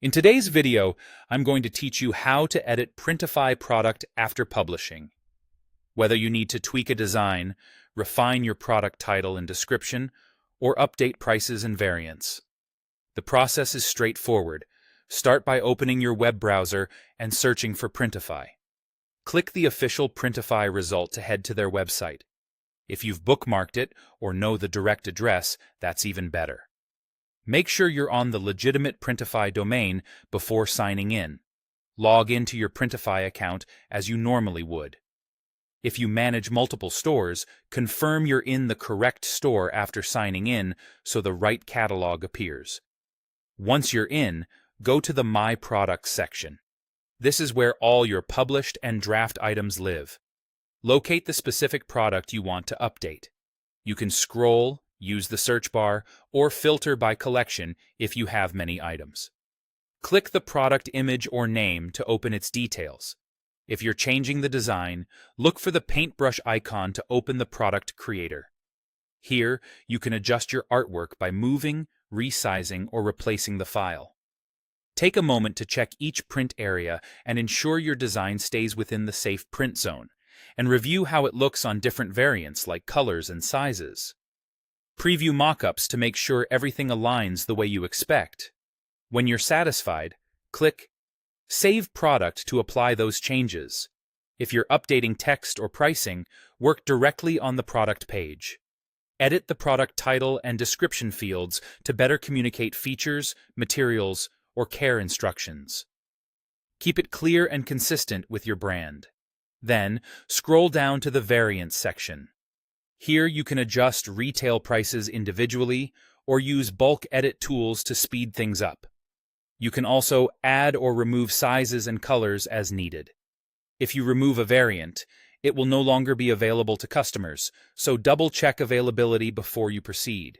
In today's video, I'm going to teach you how to edit Printify product after publishing. Whether you need to tweak a design, refine your product title and description, or update prices and variants. The process is straightforward. Start by opening your web browser and searching for Printify. Click the official Printify result to head to their website. If you've bookmarked it or know the direct address, that's even better. Make sure you're on the legitimate Printify domain before signing in. Log into your Printify account as you normally would. If you manage multiple stores, confirm you're in the correct store after signing in so the right catalog appears. Once you're in, go to the My Products section. This is where all your published and draft items live. Locate the specific product you want to update. You can scroll, use the search bar, or filter by collection if you have many items. Click the product image or name to open its details. If you're changing the design, look for the paintbrush icon to open the product creator. Here, you can adjust your artwork by moving, resizing, or replacing the file. Take a moment to check each print area and ensure your design stays within the safe print zone, and review how it looks on different variants like colors and sizes. Preview mockups to make sure everything aligns the way you expect. When you're satisfied, click Save Product to apply those changes. If you're updating text or pricing, work directly on the product page. Edit the product title and description fields to better communicate features, materials, or care instructions. Keep it clear and consistent with your brand. Then, scroll down to the Variants section. Here you can adjust retail prices individually or use bulk edit tools to speed things up. You can also add or remove sizes and colors as needed. If you remove a variant, it will no longer be available to customers, so double-check availability before you proceed.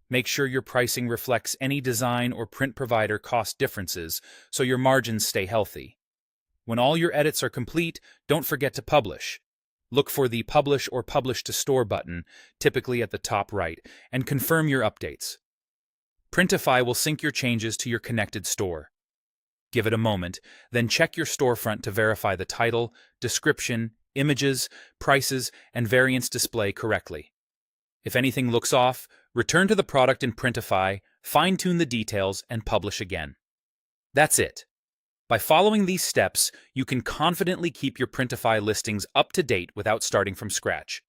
Make sure your pricing reflects any design or print provider cost differences so your margins stay healthy. When all your edits are complete, don't forget to publish. Look for the Publish or Publish to Store button, typically at the top right, and confirm your updates. Printify will sync your changes to your connected store. Give it a moment, then check your storefront to verify the title, description, images, prices, and variants display correctly. If anything looks off, return to the product in Printify, fine-tune the details, and publish again. That's it. By following these steps, you can confidently keep your Printify listings up to date without starting from scratch.